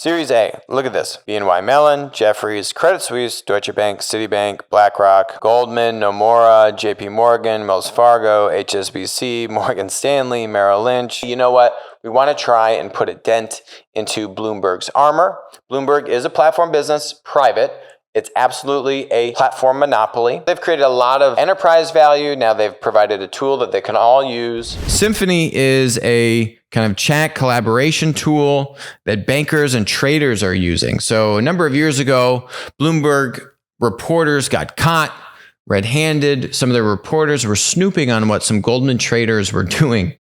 Series A, look at this. BNY Mellon, Jefferies, Credit Suisse, Deutsche Bank, Citibank, BlackRock, Goldman, Nomura, JP Morgan, Wells Fargo, HSBC, Morgan Stanley, Merrill Lynch. You know what? We want to try and put a dent into Bloomberg's armor. Bloomberg is a platform business, private. It's absolutely a platform monopoly. They've created a lot of enterprise value. Now they've provided a tool that they can all use. Symphony is a kind of chat collaboration tool that bankers and traders are using. So a number of years ago, Bloomberg reporters got caught red-handed. Some of their reporters were snooping on what some Goldman traders were doing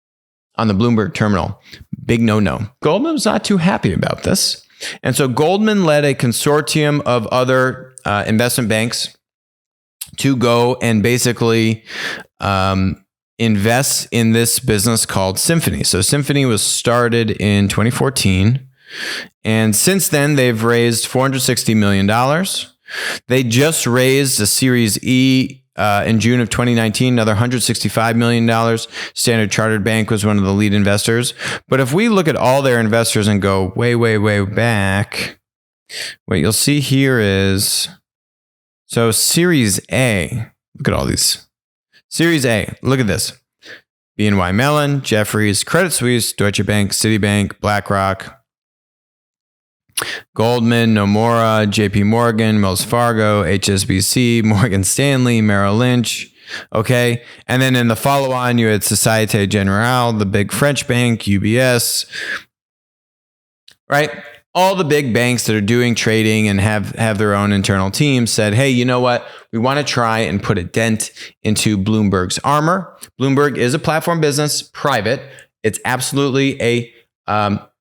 on the Bloomberg Terminal. Big no-no. Goldman was not too happy about this. And so Goldman led a consortium of other investment banks to go and basically invest in this business called Symphony. So Symphony was started in 2014. And since then, they've raised $460 million. They just raised a Series E in June of 2019, another $165 million. Standard Chartered Bank was one of the lead investors. But if we look at all their investors and go way, way, way back, what you'll see here is, so Series A, look at all these. Series A, look at this. BNY Mellon, Jefferies, Credit Suisse, Deutsche Bank, Citibank, BlackRock, Goldman, Nomura, JP Morgan, Wells Fargo, HSBC, Morgan Stanley, Merrill Lynch. Okay. And then in the follow-on, you had Societe Generale, the big French bank, UBS, right? All the big banks that are doing trading and have their own internal teams said, hey, you know what? We want to try and put a dent into Bloomberg's armor. Bloomberg is a platform business, private. It's absolutely a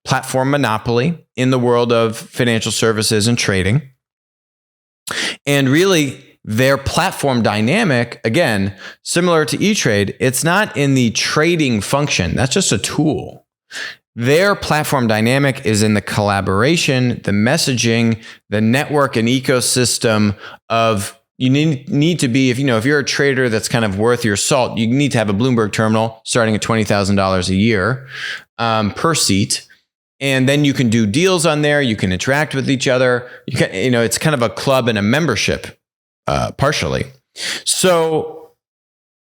platform monopoly in the world of financial services and trading. And really, their platform dynamic, again, similar to E-Trade, it's not in the trading function. That's just a tool. Their platform dynamic is in the collaboration, the messaging, the network and ecosystem of, you need to be, if you're a trader that's kind of worth your salt, you need to have a Bloomberg terminal starting at $20,000 a year per seat. And then you can do deals on there. You can interact with each other. It's kind of a club and a membership, partially. So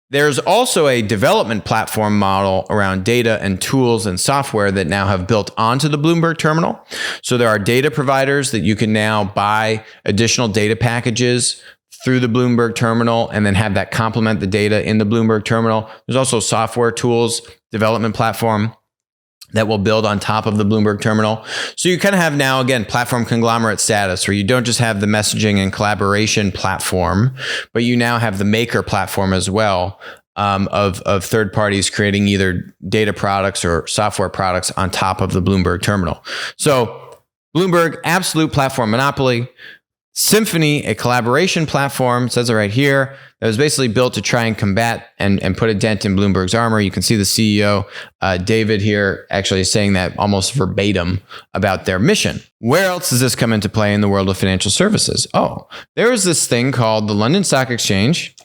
there's also a development platform model around data and tools and software that now have built onto the Bloomberg terminal. So there are data providers that you can now buy additional data packages through the Bloomberg terminal and then have that complement the data in the Bloomberg terminal. There's also software tools, development platform that will build on top of the Bloomberg terminal. So you kind of have now, again, platform conglomerate status where you don't just have the messaging and collaboration platform, but you now have the maker platform as well of third parties creating either data products or software products on top of the Bloomberg terminal. So Bloomberg, absolute platform monopoly. Symphony, a collaboration platform, says it right here, that was basically built to try and combat and put a dent in Bloomberg's armor. You can see the CEO, David here, actually saying that almost verbatim about their mission. Where else does this come into play in the world of financial services? Oh, there is this thing called the London Stock Exchange,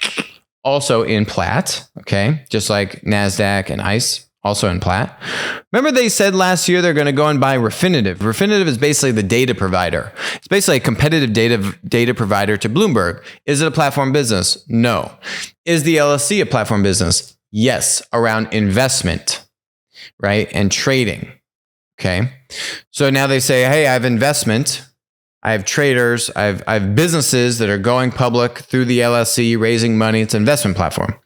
also in Platt, okay, just like NASDAQ and ICE. Also in Platt. Remember they said last year they're going to go and buy Refinitiv. Refinitiv is basically the data provider. It's basically a competitive data provider to Bloomberg. Is it a platform business? No. Is the LSE a platform business? Yes, around investment, right? And trading, okay? So now they say, hey, I have investment. I have traders. I have businesses that are going public through the LSE, raising money. It's an investment platform.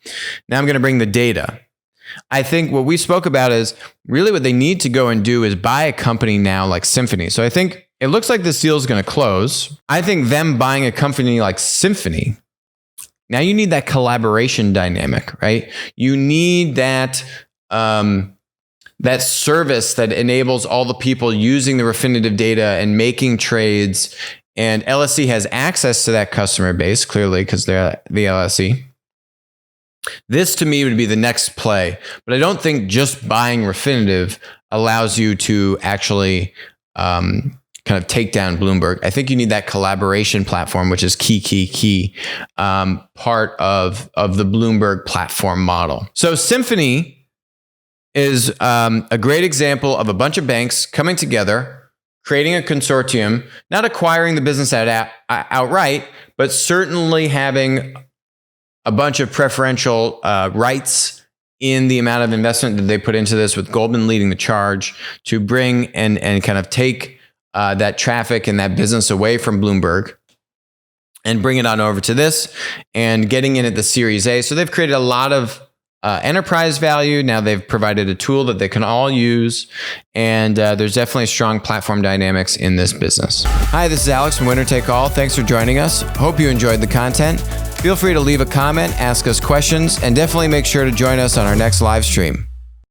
Now I'm going to bring the data. I think what we spoke about is really what they need to go and do is buy a company now like Symphony. So I think it looks like this deal is going to close. I think them buying a company like Symphony, now you need that collaboration dynamic, right? You need that that service that enables all the people using the Refinitiv data and making trades. And LSE has access to that customer base, clearly, because they're the LSE. This to me would be the next play, but I don't think just buying Refinitiv allows you to actually kind of take down Bloomberg. I think you need that collaboration platform, which is key part of the Bloomberg platform model. So Symphony is a great example of a bunch of banks coming together, creating a consortium, not acquiring the business outright, but certainly having a bunch of preferential rights in the amount of investment that they put into this, with Goldman leading the charge to bring and kind of take that traffic and that business away from Bloomberg and bring it on over to this, and getting in at the Series A. So they've created a lot of enterprise value. Now they've provided a tool that they can all use, and there's definitely strong platform dynamics in this business. Hi, this is Alex from Winner Take All. Thanks for joining us. Hope you enjoyed the content. Feel free to leave a comment, ask us questions, and definitely make sure to join us on our next live stream.